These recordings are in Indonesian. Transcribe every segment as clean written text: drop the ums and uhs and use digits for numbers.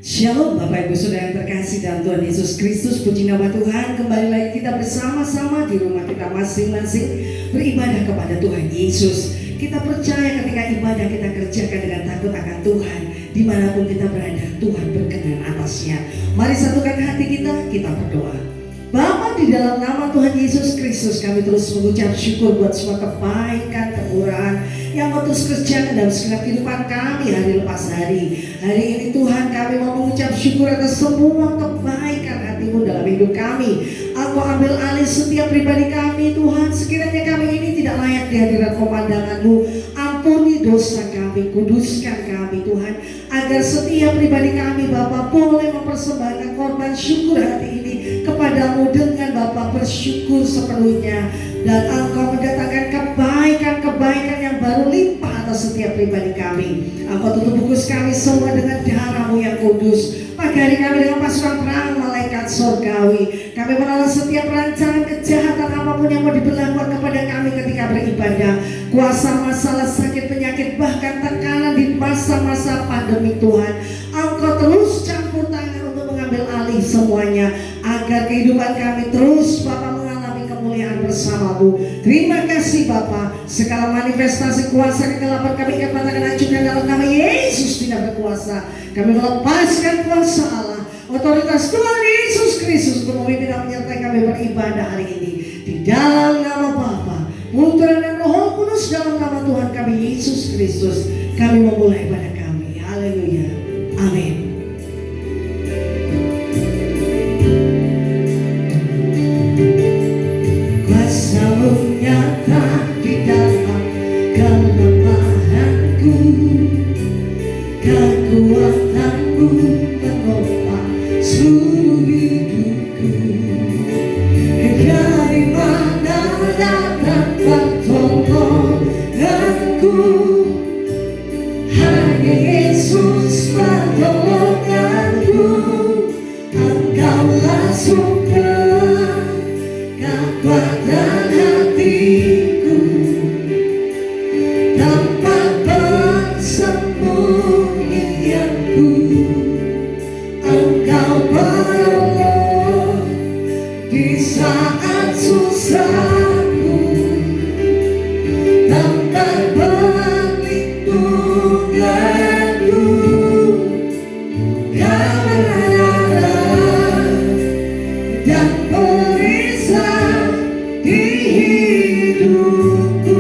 Shalom Bapak Ibu Saudara yang terkasih dalam Tuhan Yesus Kristus. Puji nama Tuhan, kembali lagi kita bersama-sama di rumah kita masing-masing beribadah kepada Tuhan Yesus. Kita percaya ketika ibadah kita kerjakan dengan takut akan Tuhan, dimanapun kita berada, Tuhan berkenan atasnya. Mari satukan hati kita berdoa. Bapa, di dalam nama Tuhan Yesus Kristus, kami terus mengucap syukur buat semua kebaikan, kemurahan yang Kau terus kerjakan dalam segenap kehidupan kami hari lepas hari. Hari ini Tuhan, kami mau mengucap syukur atas semua kebaikan hati-Mu dalam hidup kami. Engkau ambil alih setiap pribadi kami Tuhan. Sekiranya kami ini tidak layak di hadirat pemandangan-Mu, ampuni dosa kami, kuduskan kami Tuhan, agar setiap pribadi kami Bapa boleh mempersembahkan korban syukur hati ini kepadamu dengan Bapa bersyukur sepenuhnya. Dan Engkau mendatangkan kebaikan-kebaikan yang baru limpah atas setiap pribadi kami. Engkau tutup bungkus kami semua dengan darah-Mu yang kudus. Pagari kami dengan pasukan perang malaikat surgawi. Kami menolak setiap rancangan kejahatan apapun yang mau diberlakukan kepada kami ketika beribadah. Kuasa masalah, sakit, penyakit, bahkan tekanan di masa-masa pandemi Tuhan, Engkau terus campur tangan untuk mengambil alih semuanya, agar kehidupan kami terus Bapa mengalami kemuliaan bersama-Mu. Terima kasih Bapa. Segala manifestasi kuasa kegelapan kami katakan hancurkan dalam nama Yesus tidak berkuasa. Kami melepaskan kuasa Allah, otoritas Tuhan Yesus Kristus untuk memimpin dan menyertai kami beribadah hari ini. Di dalam nama Bapa, Putra dan Roh Kudus, dalam nama Tuhan kami Yesus Kristus, kami memulai ibadah kami. Haleluya. Amin. Kuasa-Mu nyata di dalam kelemahanku, kekuatan-Mu menopang seluruh hidupku. Dari mana datang pertolonganku? Hanya Yesus pertolonganku. Engkaulah sumber kekuatan hatiku, tempat persembunyianku. Engkau penolong di saat susahku, tempat perlindunganku. Kau berada dan perisai di hidupku.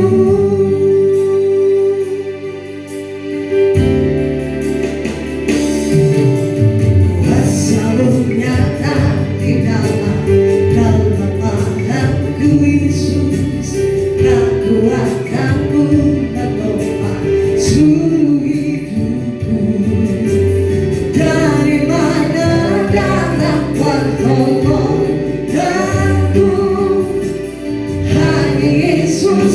Kuasa-Mu nyata di dalam kelemahanku Yesus, kekuatan-Mu menopang seluruh hidupku. Dari mana datang pertolonganku? Hanya Yesus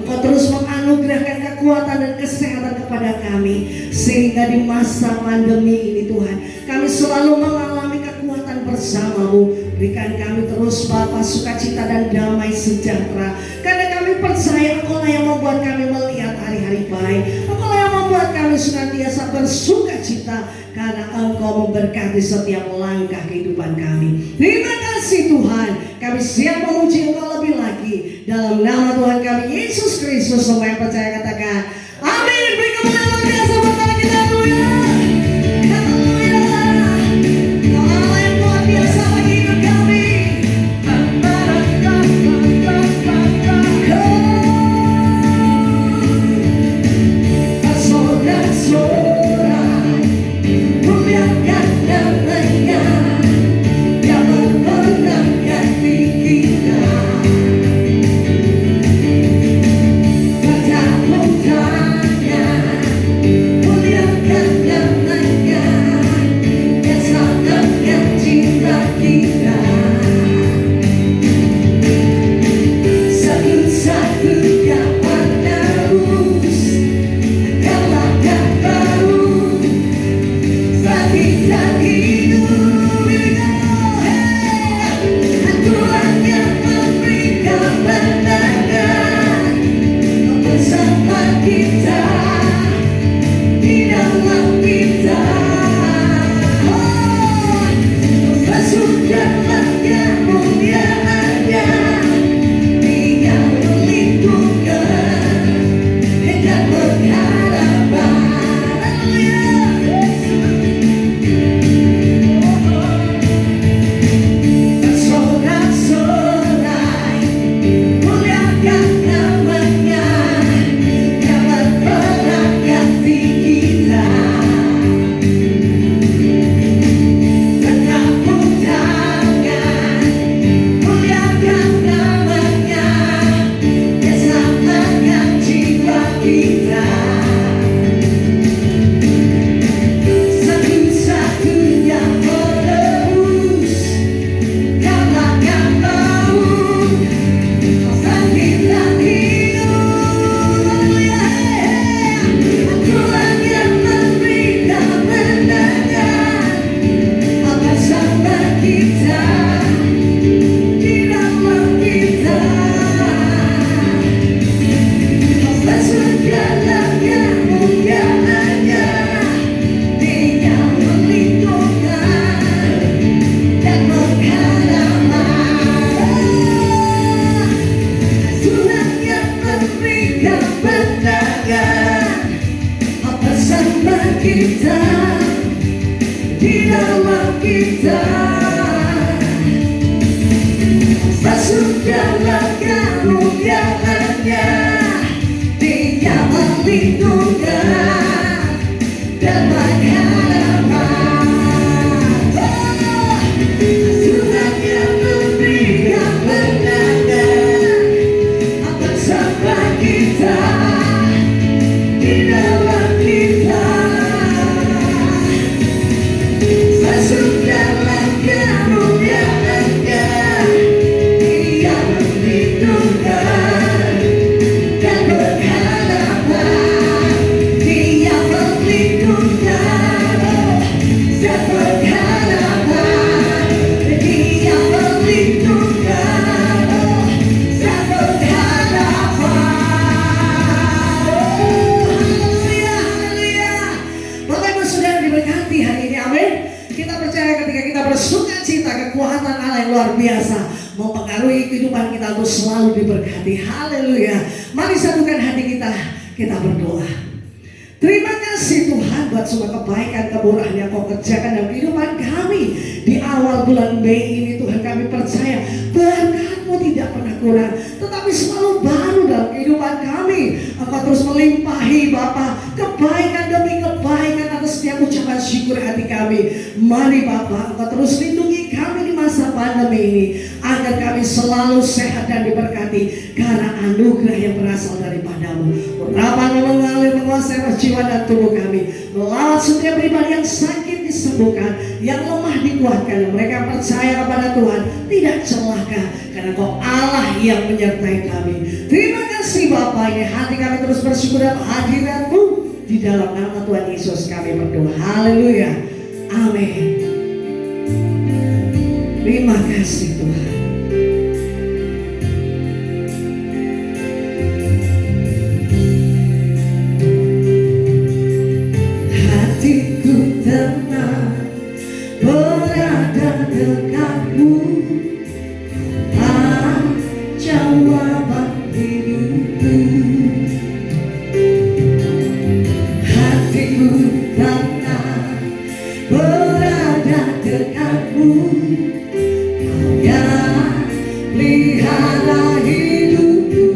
Engkau terus menganugerahkan kekuatan dan kesehatan kepada kami, sehingga di masa pandemi ini Tuhan, kami selalu mengalami kekuatan bersama-Mu. Berikan kami terus Bapa sukacita dan damai sejahtera, karena kami percaya Engkau yang membuat kami melihat hari-hari baik. Engkau yang membuat kami senantiasa bersukacita, karena Engkau memberkati setiap langkah kehidupan kami. Terima kasih Tuhan, kami siap memuji Engkau lebih lagi. Dalam nama Tuhan kami Yesus Kristus, semua yang percaya katakan amin. Beri kemuliaan luar biasa buat Allah kita. Haleluya. Haleluya. Allah yang luar biasa bagi hidup kami. Bersorak-sorai muliakan namanya yang memenangkan pikiran. Luar biasa mempengaruhi kehidupan kita untuk selalu diberkati. Haleluya. Mari satukan hati kita, kita berdoa. Terima kasih Tuhan buat semua kebaikan, kemurahan yang Kau kerjakan dalam kehidupan kami di awal bulan Mei ini. Tuhan, kami percaya berkat-Mu tidak pernah kurang, tetapi selalu baru dalam kehidupan kami. Engkau terus melimpahi Bapa kebaikan demi kebaikan atas setiap ucapan syukur hati kami. Mari Bapa, Engkau terus lindungi kami di masa pandemi ini, agar kami selalu sehat dan diberkati karena anugerah yang berasal daripada-Mu. Urapan yang mengalir menguasai jiwa dan tubuh kami, melawat setiap pribadi yang sakit di disembuhkan, yang lemah dikuatkan. Mereka percaya kepada Tuhan, tidak celaka, karena Kau Allah yang menyertai kami. Terima kasih Bapa, ini hati kami terus bersyukur dalam hadirat-Mu. Di dalam nama Tuhan Yesus kami berdoa. Haleluya. Amin. Terima kasih Tuhan. Hatiku tenang berada dekatmu, jawaban hidupku. Hatiku tenang berada dekatmu, Kau yang pelihara hidupku.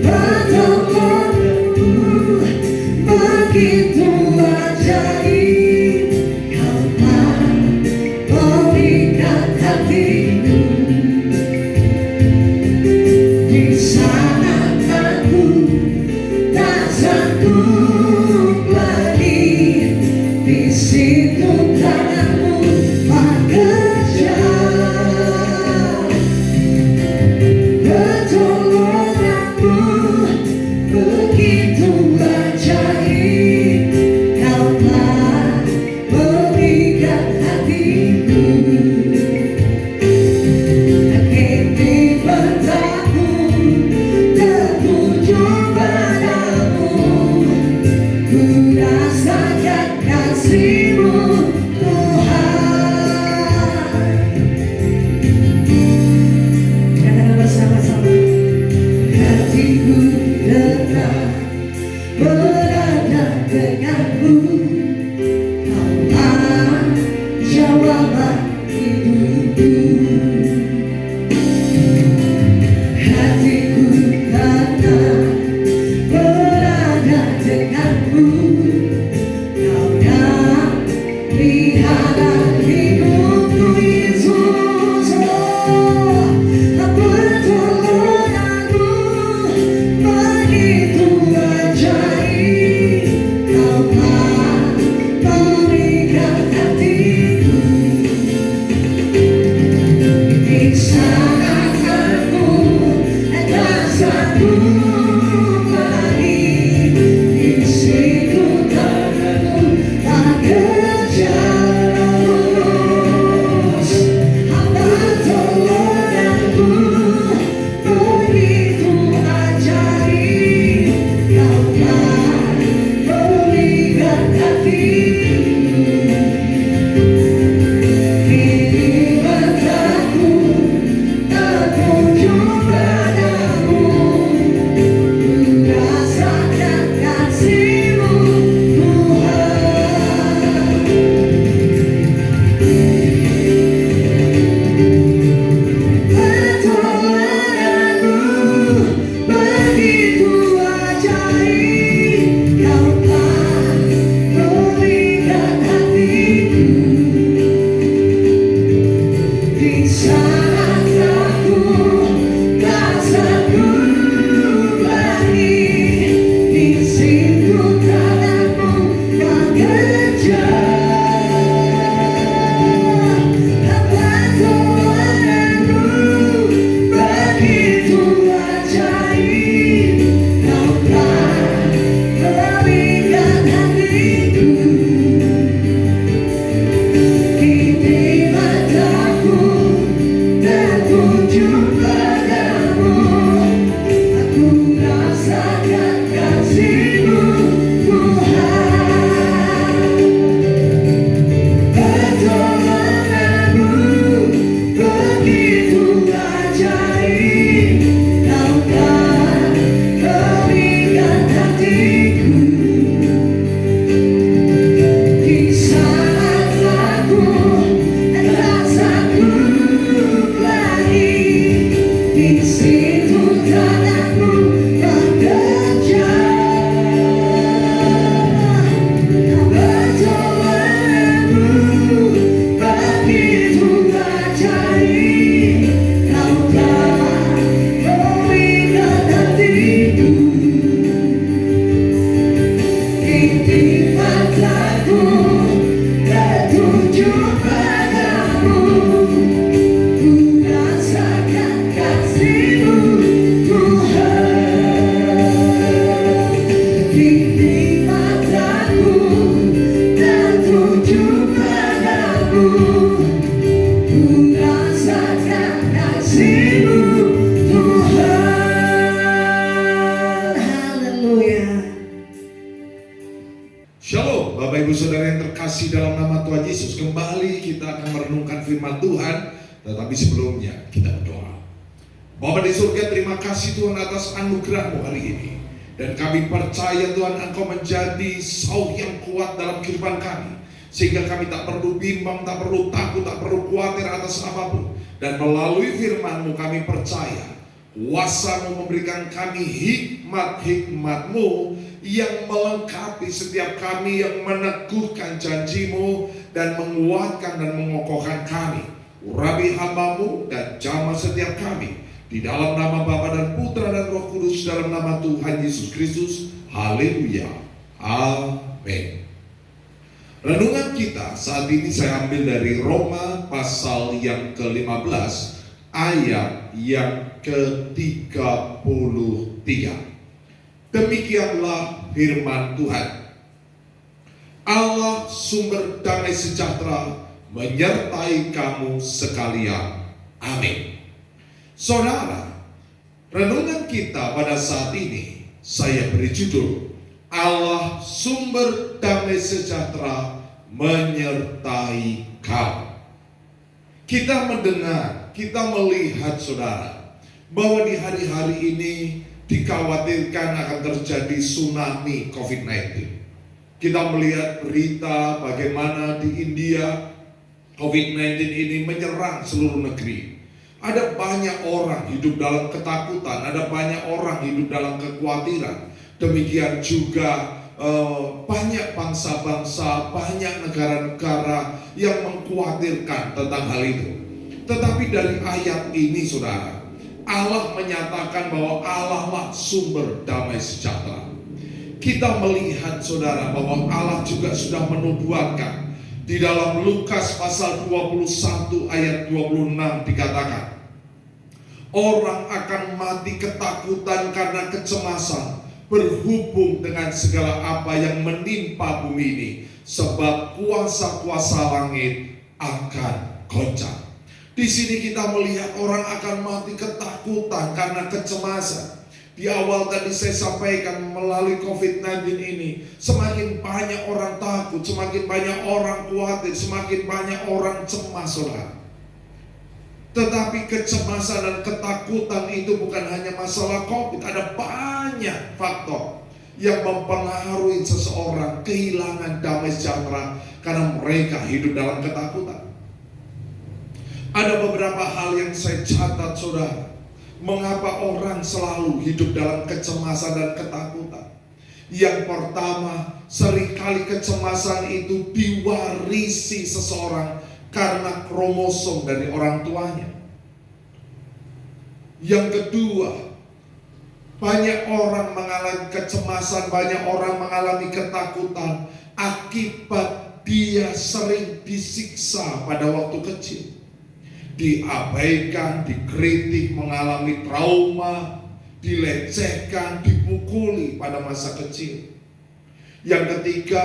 Pertolonganmu begitu ajaib, Kau telah memikat hatiku. Di sana aku tak sanggup lagi, di situ tanganmu bekerja. Pertolonganmu begitu ajaib, Kau telah memikat hatiku. Kini mataku tertuju padamu, ku rasakan kasih-Mu Tuhan. Katakan bersama-sama. Hatiku tenang berada denganmu, Kaulah jawaban hidupku. Hatiku tenang berada denganmu, Kau yang pelihara hidupku. Yesus, oh, pertolonganmu begitu ajaib, Kau telah memikat hatiku. Di sana aku tak sanggup lagi, di situ tanganmu bekerja. Pertolonganmu begitu ajaib, Kau telah memikat hatiku. Kini mataku tertuju padamu, ku rasakan kasih-Mu Tuhan. Pertolonganmu begitu ajaib, Kau telah memikat hatiku. Di saat aku tak sanggup lagi, di situ tanganmu bekerja. Pertolonganmu begitu ajaib, Kau telah memikat hatiku. Kini mataku tertuju padamu, aku rasakan kasih-Mu Tuhan. Bapak Ibu Saudara yang terkasih dalam nama Tuhan Yesus, kembali kita akan merenungkan firman Tuhan. Tetapi sebelumnya kita berdoa. Bapa di surga, terima kasih Tuhan atas anugerah-Mu hari ini. Dan kami percaya Tuhan, Engkau menjadi sauh yang kuat dalam kehidupan kami, sehingga kami tak perlu bimbang, tak perlu takut, tak perlu khawatir atas apapun. Dan melalui firman-Mu kami percaya kuasa-Mu memberikan kami hikmat-hikmat-Mu yang melengkapi setiap kami, yang meneguhkan janji-Mu dan menguatkan dan mengokohkan kami. Urapi hamba-Mu dan jamah setiap kami. Di dalam nama Bapa dan Putra dan Roh Kudus, dalam nama Tuhan Yesus Kristus. Haleluya. Amin. Renungan kita saat ini saya ambil dari Roma pasal yang ke-15 ayat yang ke-33. Demikianlah firman Tuhan. Allah sumber damai sejahtera menyertai kamu sekalian. Amin. Saudara, renungan kita pada saat ini saya beri judul Allah sumber damai sejahtera menyertai kamu. Kita mendengar, kita melihat saudara, bahwa di hari-hari ini dikhawatirkan akan terjadi tsunami COVID-19. Kita melihat berita bagaimana di India COVID-19 ini menyerang seluruh negeri. Ada banyak orang hidup dalam ketakutan, ada banyak orang hidup dalam kekhawatiran. Demikian juga banyak bangsa-bangsa, banyak negara-negara yang mengkhawatirkan tentang hal itu. Tetapi dari ayat ini saudara, Allah menyatakan bahwa Allah lah sumber damai sejahtera. Kita melihat saudara bahwa Allah juga sudah menubuatkan. Di dalam Lukas pasal 21 ayat 26 dikatakan, orang akan mati ketakutan karena kecemasan berhubung dengan segala apa yang menimpa bumi ini, sebab kuasa-kuasa langit akan goncang. Di sini kita melihat orang akan mati ketakutan karena kecemasan. Di awal tadi saya sampaikan melalui COVID-19 ini, semakin banyak orang takut, semakin banyak orang khawatir, semakin banyak orang cemas saudara. Tetapi kecemasan dan ketakutan itu bukan hanya masalah COVID, ada banyak faktor yang mempengaruhi seseorang kehilangan damai sejahtera karena mereka hidup dalam ketakutan. Ada beberapa hal yang saya catat saudara, mengapa orang selalu hidup dalam kecemasan dan ketakutan. Yang pertama, seringkali kecemasan itu diwarisi seseorang karena kromosom dari orang tuanya. Yang kedua, banyak orang mengalami kecemasan, banyak orang mengalami ketakutan akibat dia sering disiksa pada waktu kecil, diabaikan, dikritik, mengalami trauma, dilecehkan, dipukuli pada masa kecil. Yang ketiga,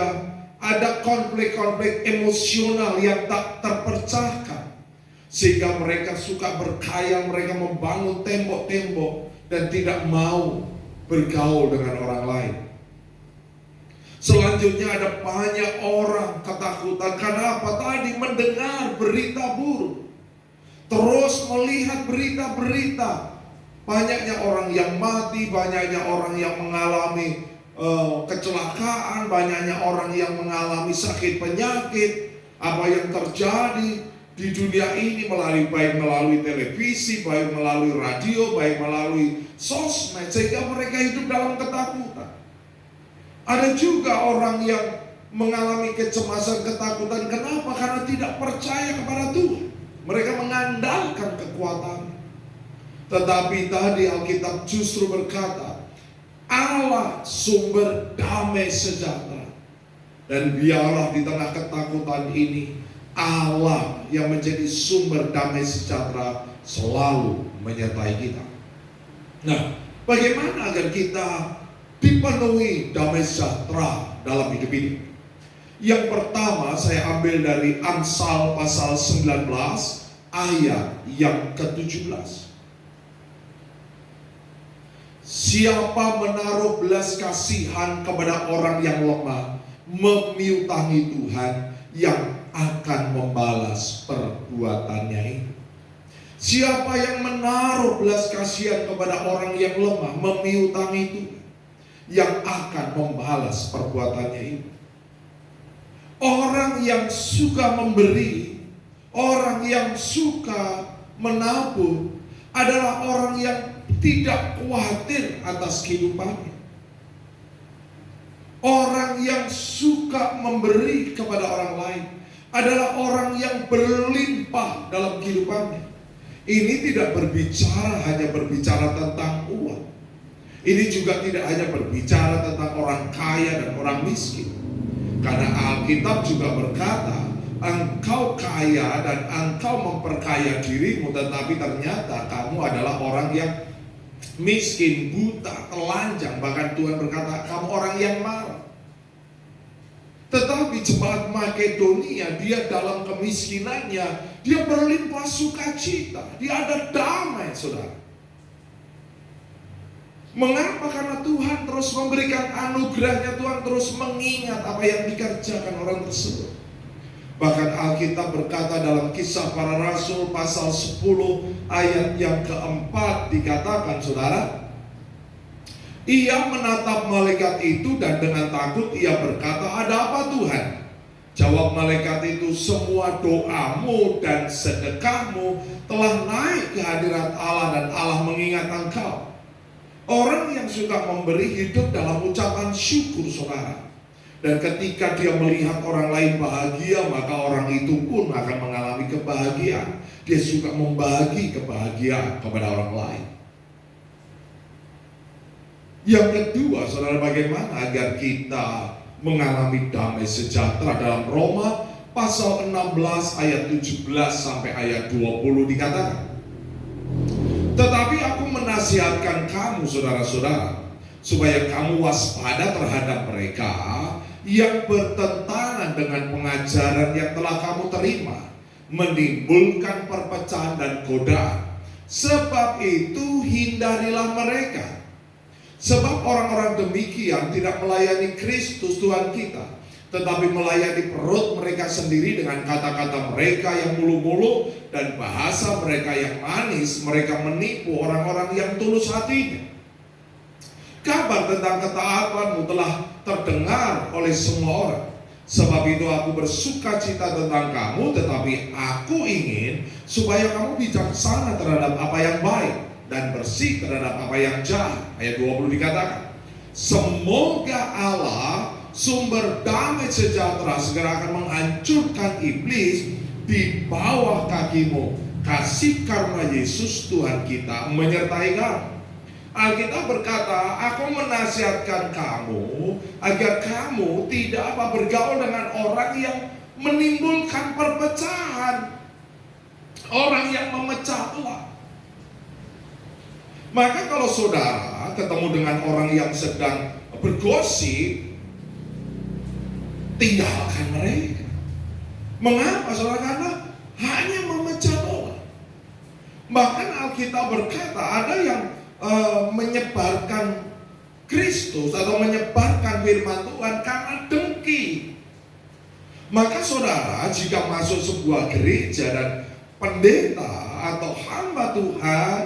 ada konflik-konflik emosional yang tak terpecahkan, sehingga mereka suka berkhayal, mereka membangun tembok-tembok dan tidak mau bergaul dengan orang lain. Selanjutnya ada banyak orang ketakutan karena apa? Tadi mendengar berita buruk, terus melihat berita-berita, banyaknya orang yang mati, banyaknya orang yang mengalami kecelakaan, banyaknya orang yang mengalami sakit penyakit. Apa yang terjadi di dunia ini baik melalui televisi, baik melalui radio, baik melalui sosmed, sehingga mereka hidup dalam ketakutan. Ada juga orang yang mengalami kecemasan, ketakutan. Kenapa? Karena tidak percaya kepada Tuhan. Mereka mengandalkan kekuatan. Tetapi tadi Alkitab justru berkata, Allah sumber damai sejahtera. Dan biarlah di tengah ketakutan ini, Allah yang menjadi sumber damai sejahtera selalu menyertai kita. Nah, bagaimana agar kita dipenuhi damai sejahtera dalam hidup ini? Yang pertama saya ambil dari Amsal pasal 19 ayat yang ke-17. Siapa menaruh belas kasihan kepada orang yang lemah, memiutangi Tuhan yang akan membalas perbuatannya itu. Siapa yang menaruh belas kasihan kepada orang yang lemah, memiutangi Tuhan yang akan membalas perbuatannya itu. Orang yang suka memberi, orang yang suka menabur adalah orang yang tidak khawatir atas kehidupannya. Orang yang suka memberi kepada orang lain adalah orang yang berlimpah dalam kehidupannya. Ini tidak hanya berbicara tentang uang. Ini juga tidak hanya berbicara tentang orang kaya dan orang miskin. Karena Alkitab juga berkata, engkau kaya dan engkau memperkaya dirimu, tetapi ternyata kamu adalah orang yang miskin, buta, telanjang. Bahkan Tuhan berkata, kamu orang yang marah. Tetapi jemaat Makedonia, dia dalam kemiskinannya, dia berlimpah sukacita. Dia ada damai, saudara. Mengapa? Karena Tuhan terus memberikan anugerahnya, Tuhan terus mengingat apa yang dikerjakan orang tersebut. Bahkan Alkitab berkata dalam Kisah Para Rasul pasal 10 ayat yang keempat dikatakan, saudara, ia menatap malaikat itu dan dengan takut ia berkata, ada apa Tuhan? Jawab malaikat itu, semua doamu dan sedekahmu telah naik ke hadirat Allah dan Allah mengingat engkau. Orang yang suka memberi hidup dalam ucapan syukur, saudara. Dan ketika dia melihat orang lain bahagia, maka orang itu pun akan mengalami kebahagiaan. Dia suka membagi kebahagiaan kepada orang lain. Yang kedua, saudara, bagaimana agar kita mengalami damai sejahtera? Dalam Roma pasal 16 ayat 17 sampai ayat 20 dikatakan, tetapi aku menasihatkan kamu, saudara-saudara, supaya kamu waspada terhadap mereka yang bertentangan dengan pengajaran yang telah kamu terima, menimbulkan perpecahan dan godaan. Sebab itu hindarilah mereka. Sebab orang-orang demikian tidak melayani Kristus Tuhan kita, tetapi melayani perut mereka sendiri dengan kata-kata mereka yang mulu-mulu dan bahasa mereka yang manis. Mereka menipu orang-orang yang tulus hatinya. Kabar tentang ketaatanmu telah terdengar oleh semua orang. Sebab itu aku bersuka cita tentang kamu, tetapi aku ingin supaya kamu bijaksana terhadap apa yang baik dan bersih terhadap apa yang jahat. Ayat 20 dikatakan, semoga Allah sumber damai sejahtera segera akan menghancurkan iblis di bawah kakimu. Kasih karunia Yesus Tuhan kita menyertai kamu. Alkitab berkata, aku menasihatkan kamu agar kamu tidak bergaul dengan orang yang menimbulkan perpecahan, orang yang memecah belah. Maka kalau saudara ketemu dengan orang yang sedang bergosip, tinggalkan mereka. Mengapa, saudara? Karena hanya memecah belah. Bahkan Alkitab berkata ada yang menyebarkan Kristus atau menyebarkan firman Tuhan karena dengki. Maka saudara, jika masuk sebuah gereja dan pendeta atau hamba Tuhan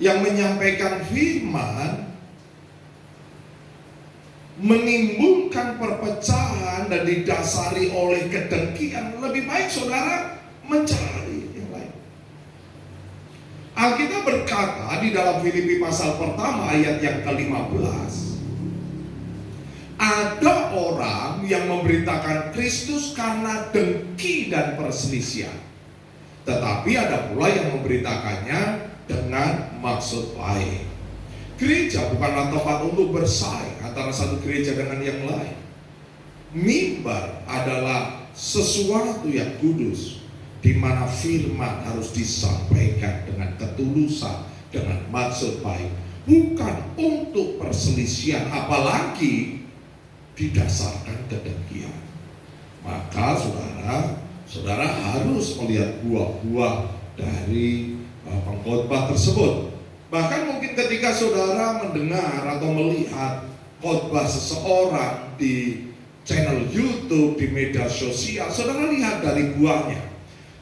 yang menyampaikan firman menimbulkan perpecahan dan didasari oleh kedengkian, lebih baik saudara mencari yang lain. Alkitab berkata di dalam Filipi pasal pertama ayat yang ke-15, ada orang yang memberitakan Kristus karena dengki dan perselisihan, tetapi ada pula yang memberitakannya dengan maksud baik. Gereja bukanlah tempat untuk bersaing antara satu gereja dengan yang lain. Mimbar adalah sesuatu yang kudus, di mana firman harus disampaikan dengan ketulusan, dengan maksud baik, bukan untuk perselisihan, apalagi didasarkan kedengkian. Maka saudara harus melihat buah-buah dari pengkhotbah tersebut. Bahkan mungkin ketika saudara mendengar atau melihat khotbah seseorang di channel YouTube, di media sosial, saudara lihat dari buahnya.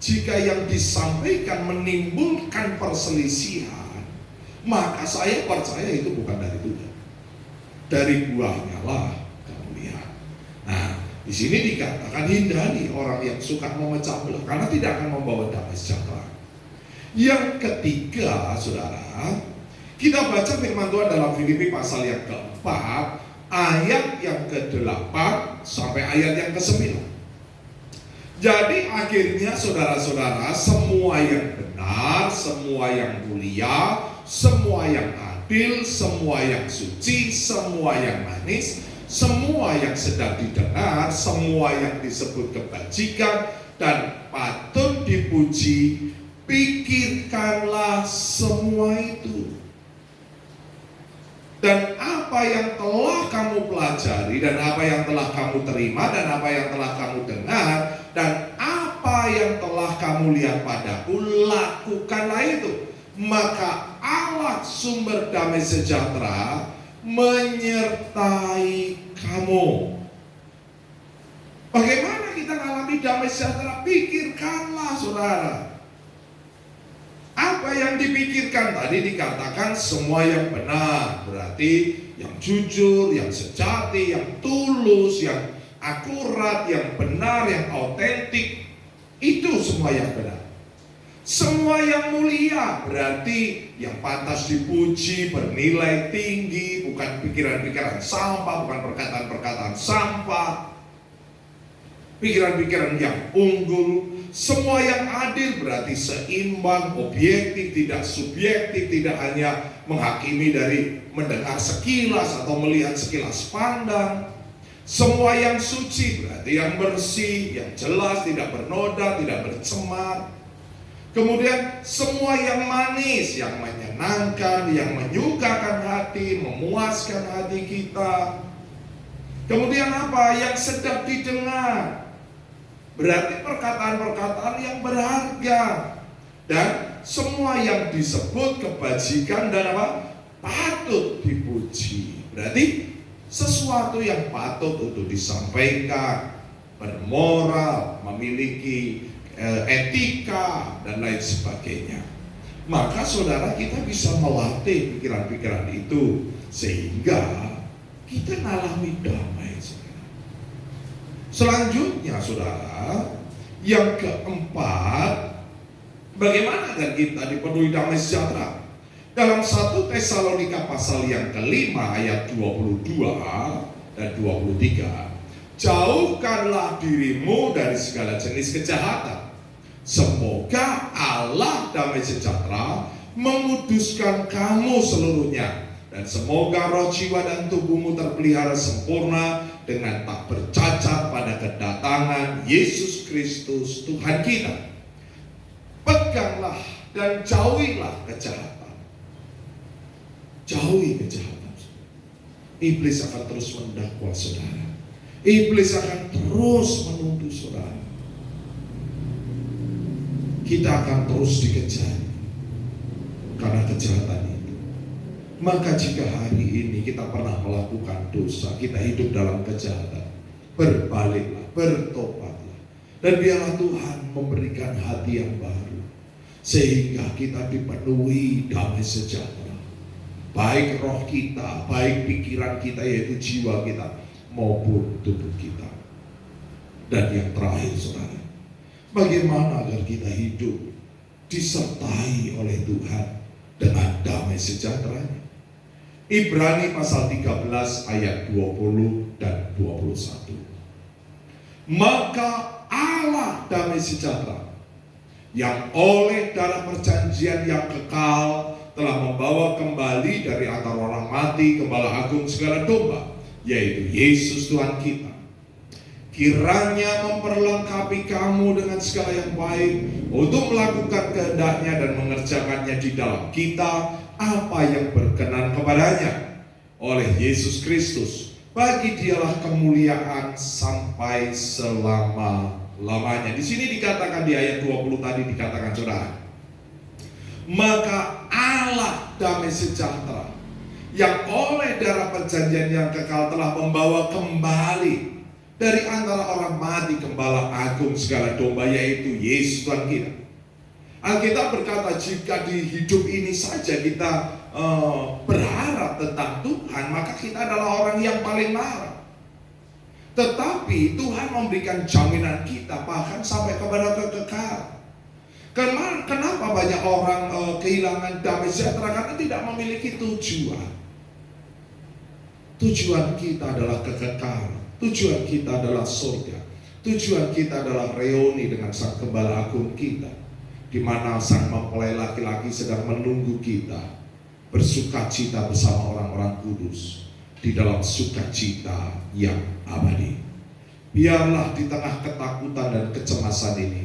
Jika yang disampaikan menimbulkan perselisihan, maka saya percaya itu bukan dari Tuhan. Dari buahnya lah kamu lihat. Nah, di sini dikatakan hindari orang yang suka memecah belah, karena tidak akan membawa damai sejahtera. Yang ketiga, saudara, kita baca firman Tuhan dalam Filipi pasal yang keempat, ayat yang ke-8 sampai ayat yang ke-9. Jadi akhirnya saudara-saudara, semua yang benar, semua yang mulia, semua yang adil, semua yang suci, semua yang manis, semua yang sedang didengar, semua yang disebut kebajikan dan patut dipuji, pikirkanlah semua itu. Dan apa yang telah kamu pelajari, dan apa yang telah kamu terima, dan apa yang telah kamu dengar, dan apa yang telah kamu lihat padaku, lakukanlah itu. Maka Allah sumber damai sejahtera menyertai kamu. Bagaimana kita mengalami damai sejahtera? Pikirkanlah, saudara. Apa yang dipikirkan tadi dikatakan semua yang benar, berarti yang jujur, yang sejati, yang tulus, yang akurat, yang benar, yang autentik, itu semua yang benar. Semua yang mulia, berarti yang pantas dipuji, bernilai tinggi, bukan pikiran-pikiran sampah, bukan perkataan-perkataan sampah, pikiran-pikiran yang unggul. Semua yang adil berarti seimbang, objektif, tidak subjektif, tidak hanya menghakimi dari mendengar sekilas atau melihat sekilas pandang. Semua yang suci berarti yang bersih, yang jelas, tidak bernoda, tidak bercemar. Kemudian semua yang manis, yang menyenangkan, yang menyukakan hati, memuaskan hati kita. Kemudian apa? Yang sedap didengar, berarti perkataan-perkataan yang berharga. Dan semua yang disebut kebajikan dan apa? Patut dipuji. Berarti sesuatu yang patut untuk disampaikan, bermoral, memiliki etika, dan lain sebagainya. Maka saudara, kita bisa melatih pikiran-pikiran itu sehingga kita mengalami damai, saudara. Selanjutnya, saudara, yang keempat, bagaimana agar kita dipenuhi damai sejahtera? Dalam 1 Tesalonika pasal yang kelima ayat 22 dan 23, jauhkanlah dirimu dari segala jenis kejahatan. Semoga Allah damai sejahtera menguduskan kamu seluruhnya, dan semoga roh, jiwa, dan tubuhmu terpelihara sempurna dengan tak bercacat pada kedatangan Yesus Kristus Tuhan kita. Peganglah dan jauhilah kejahatan. Jauhi kejahatan. Iblis akan terus mendakwa saudara. Iblis akan terus menuduh saudara. Kita akan terus dikejar karena kejahatan itu. Maka jika hari ini kita pernah melakukan dosa, kita hidup dalam kejahatan, berbaliklah, bertobatlah, dan biarlah Tuhan memberikan hati yang baru, sehingga kita dipenuhi damai sejahtera, baik roh kita, baik pikiran kita, yaitu jiwa kita, maupun tubuh kita. Dan yang terakhir, saudara, bagaimana agar kita hidup disertai oleh Tuhan dengan damai sejahteranya? Ibrani pasal 13 ayat 20 dan 21. Maka Allah damai sejahtera, yang oleh darah perjanjian yang kekal telah membawa kembali dari antara orang mati Gembala Agung segala domba, yaitu Yesus Tuhan kita, kiranya memperlengkapi kamu dengan segala yang baik untuk melakukan kehendaknya dan mengerjakannya di dalam kita apa yang berkenan kepadanya oleh Yesus Kristus. Bagi dialah kemuliaan sampai selama-lamanya. Di sini dikatakan di ayat 20 tadi dikatakan saudara, maka Allah damai sejahtera yang oleh darah perjanjian yang kekal telah membawa kembali dari antara orang mati gembala agung segala domba, yaitu Yesus Tuhan kita. Alkitab berkata jika di hidup ini saja kita berharap tentang Tuhan, maka kita adalah orang yang paling marah. Tetapi Tuhan memberikan jaminan kita bahkan sampai kepada kekekalan. Kenapa banyak orang kehilangan damai sejahtera? Karena tidak memiliki tujuan. Tujuan kita adalah kekekalan. Tujuan kita adalah surga. Tujuan kita adalah reuni dengan Sang Gembala Agung kita, di mana Sang Mempelai laki-laki sedang menunggu kita bersukacita bersama orang-orang kudus di dalam sukacita yang abadi. Biarlah di tengah ketakutan dan kecemasan ini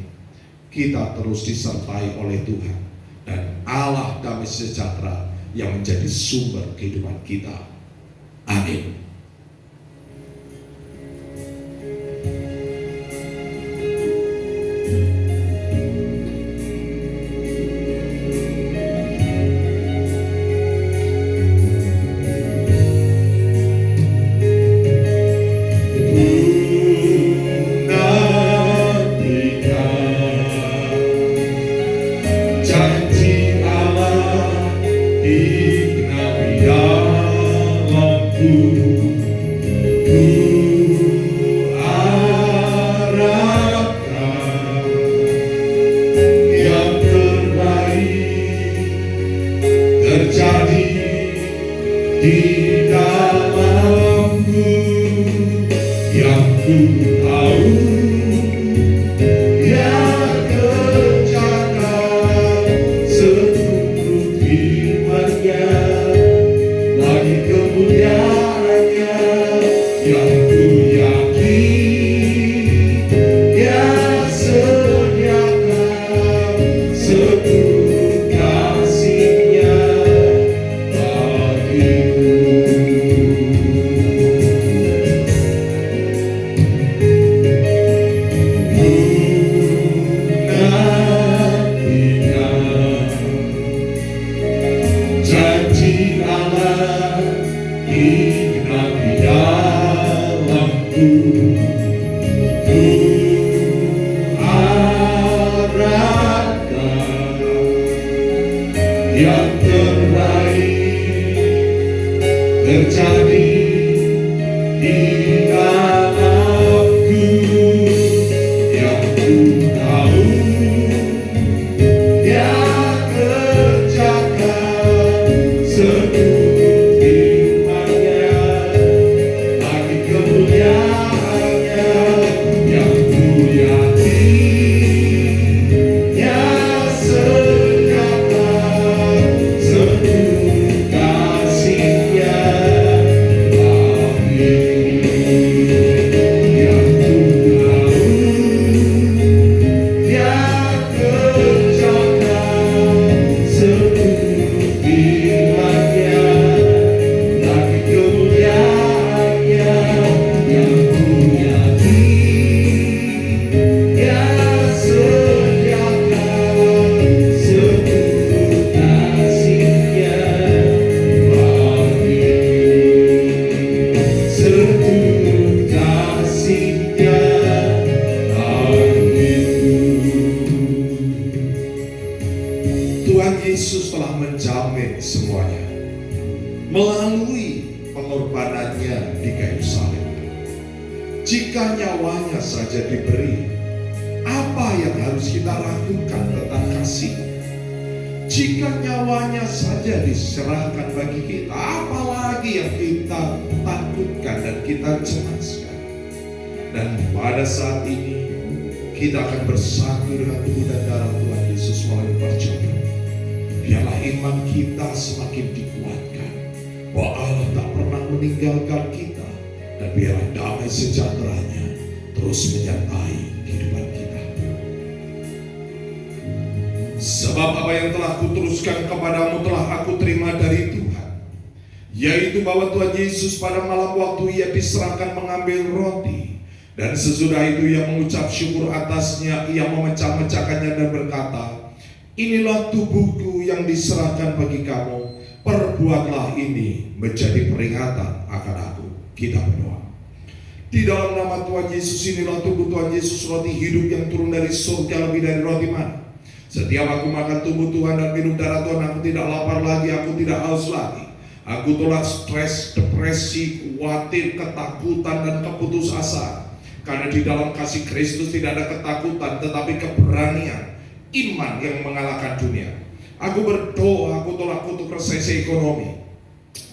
kita terus disertai oleh Tuhan dan Allah damai sejahtera yang menjadi sumber kehidupan kita. Amin. Jika nyawanya saja diberi, apa yang harus kita lakukan tentang kasih? Jika nyawanya saja diserahkan bagi kita, apalagi yang kita takutkan dan kita cemaskan? Dan pada saat ini kita akan bersatu dengan tubuh dan darah Tuhan Yesus melalui perjamuan. Biarlah iman kita semakin dikuatkan bahwa Allah tak pernah meninggalkan kita, dan biarlah damai sejahteranya terus menyertai kehidupan kita. Sebab apa yang telah kuteruskan kepadamu telah aku terima dari Tuhan, yaitu bahwa Tuhan Yesus pada malam waktu ia diserahkan mengambil roti, dan sesudah itu ia mengucap syukur atasnya, ia memecah-mecahkannya dan berkata, inilah tubuhku yang diserahkan bagi kamu, perbuatlah ini menjadi peringatan akan aku. Kita berdoa. Di dalam nama Tuhan Yesus inilah tubuh Tuhan Yesus, roti hidup yang turun dari surga lebih dari roti mana. Setiap aku makan tubuh Tuhan dan minum darah Tuhan, aku tidak lapar lagi, aku tidak haus lagi. Aku tolak stres, depresi, khawatir, ketakutan, dan keputusasaan. Karena di dalam kasih Kristus tidak ada ketakutan, tetapi keberanian, iman yang mengalahkan dunia. Aku berdoa, aku tolak kutuk resesi ekonomi,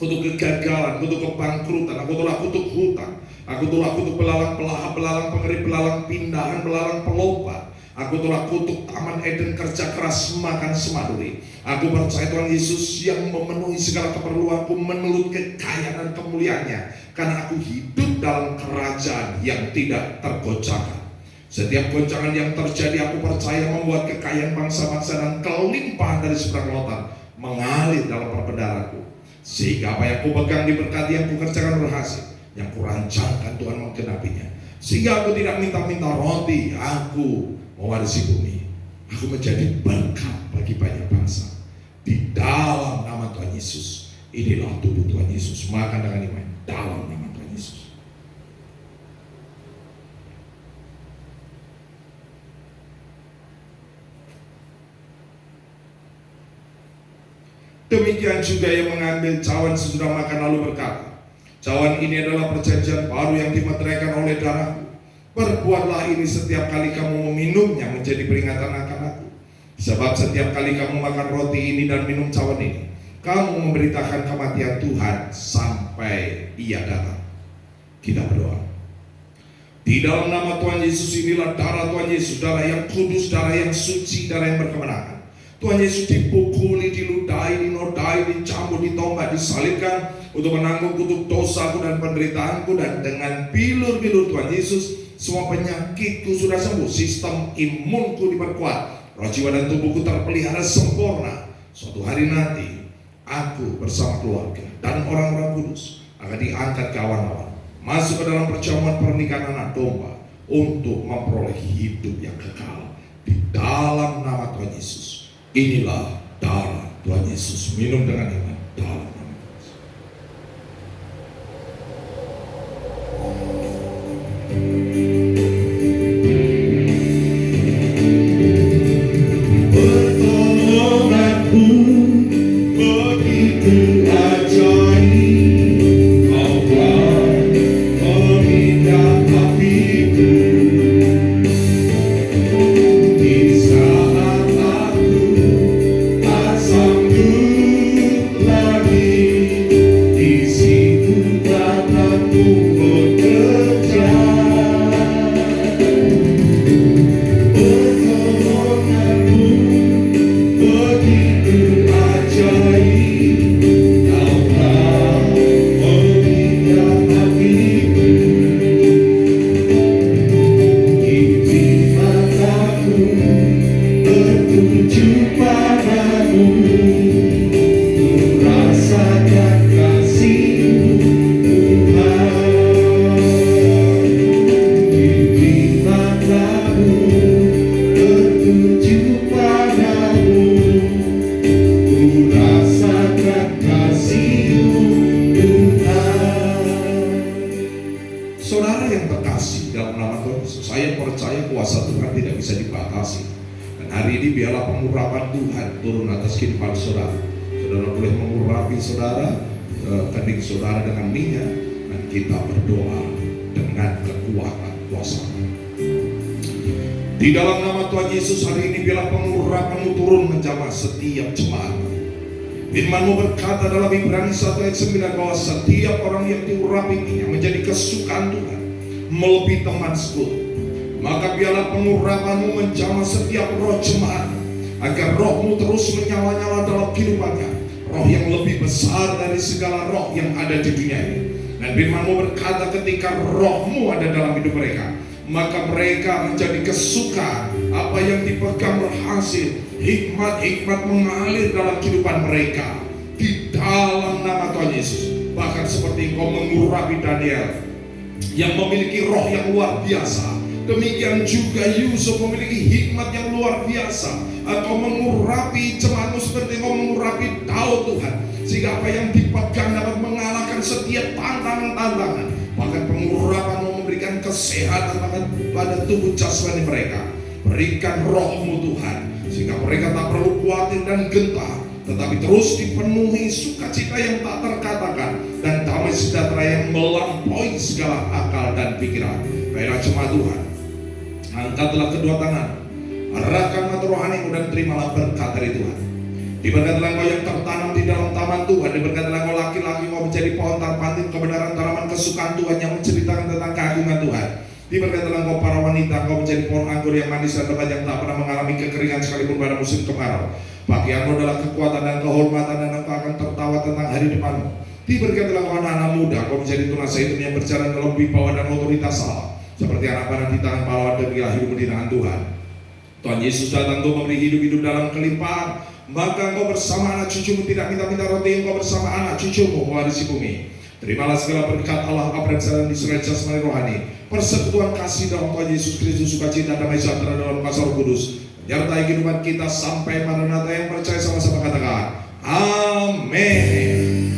kutuk kegagalan, kutuk kebangkrutan, aku tolak kutuk hutang, aku tolak kutuk belalang pelahap, belalang pengerit, belalang pindahan, belalang pelompat. Aku tolak kutuk taman Eden, kerja keras makan semaduri. Aku percaya Tuhan Yesus yang memenuhi segala keperluanku menurut kekayaan dan kemuliaannya, karena aku hidup dalam kerajaan yang tidak tergoncangkan. Setiap goncangan yang terjadi, aku percaya membuat kekayaan bangsa-bangsa dan kelimpahan dari seberang lautan mengalir dalam perbendaharanku, sehingga apa yang aku pegang diberkati, yang kukerjakan berhasil, yang kurancangkan Tuhan menggenapinya. Sehingga aku tidak minta-minta roti, aku mewarisi bumi, aku menjadi berkat bagi banyak bangsa. Di dalam nama Tuhan Yesus, inilah tubuh Tuhan Yesus. Makan dengan iman dalam nama Tuhan Yesus. Demikian juga yang mengambil cawan sesudah makan lalu berkata, cawan ini adalah perjanjian baru yang dimeteraikan oleh darahku. Perbuatlah ini setiap kali kamu meminumnya menjadi peringatan akan aku. Sebab setiap kali kamu makan roti ini dan minum cawan ini, kamu memberitakan kematian Tuhan sampai Ia datang. Kita berdoa. Di dalam nama Tuhan Yesus inilah darah Tuhan Yesus, darah yang kudus, darah yang suci, darah yang berkemenangan. Tuhan Yesus dipukuli, diludahi, dinodai, dicambuk, ditombak, disalibkan untuk menanggung kutuk dosaku dan penderitaanku, dan dengan bilur-bilur Tuhan Yesus semua penyakitku sudah sembuh, sistem imunku diperkuat, roh jiwa dan tubuhku terpelihara sempurna. Suatu hari nanti aku bersama keluarga dan orang-orang kudus akan diangkat ke awan-awan, masuk ke dalam perjamuan pernikahan anak domba untuk memperoleh hidup yang kekal. Di dalam nama Tuhan Yesus, inilah darah Tuhan Yesus. Minum dengan iman dalam nama Yesus. Saudara dengan minyak, dan kita berdoa dengan kekuatan kuasa. Di dalam nama Tuhan Yesus hari ini biarlah pengurapan-Mu turun menjamah setiap jemaat. Firman-Mu berkata dalam Ibrani 1 ayat 9 bahwa setiap orang yang diurapi minyak menjadi kesukaan Tuhan melebihi teman sekutu. Maka biarlah pengurapan-Mu menjamah setiap roh jemaat, agar roh-Mu terus menyala-nyala dalam kehidupannya, roh yang lebih besar dari segala roh yang ada di dunia ini. Dan firman-Mu berkata ketika roh-Mu ada dalam hidup mereka, maka mereka menjadi kesukaan. Apa yang dipegang berhasil, hikmat-hikmat mengalir dalam kehidupan mereka. Di dalam nama Tuhan Yesus. Bahkan seperti Engkau mengurapi Daniel yang memiliki roh yang luar biasa, demikian juga Yusuf memiliki hikmat yang luar biasa. Engkau mengurapi jemaat-Mu seperti Engkau mengurapi Daud Tuhan, sehingga apa yang dipegang dapat mengalahkan setiap tantangan-tantangan. Bahkan pengurapan-Mu memberikan kesehatan pada tubuh jasmani mereka. Berikan roh-Mu Tuhan, sehingga mereka tak perlu khawatir dan gentar, tetapi terus dipenuhi sukacita yang tak terkatakan dan damai sejahtera yang melampaui segala akal dan pikiran. Baiklah jemaat Tuhan, angkatlah kedua tangan, arahkan mata rohanimu dan terimalah berkat dari Tuhan. Diberkatilah engkau yang tertanam di dalam taman Tuhan. Diberkatilah engkau laki-laki, engkau menjadi pohon terpantin kebenaran, tanaman kesukaan Tuhan yang menceritakan tentang keagungan Tuhan. Diberkatilah engkau para wanita, engkau menjadi pohon anggur yang manis dan lebat yang tak pernah mengalami kekeringan sekalipun pada musim kemarau. Bagianmu adalah kekuatan dan kehormatan, dan engkau akan tertawa tentang hari depanmu. Diberkatilah engkau anak-anak muda, engkau menjadi tunas zaitun yang berjalan dalam wibawa dan otoritas Allah, seperti anak panah di tangan pahlawan, demikilah hidupmu di tangan Tuhan. Tuhan Yesus datang untuk memberi hidup dalam kelimpahan. Maka engkau bersama anak cucumu tidak minta-minta roti, engkau bersama anak cucumu mewarisi bumi. Terimalah segala berkat Allah, Bapa dan Sang di surga jasmani rohani, persekutuan kasih dalam Tuhan Yesus Kristus, sukacita damai sejahtera dalam Kuasa Roh Kudus menyertai kehidupan kita sampai Maranatha. Yang percaya sama-sama katakan amin.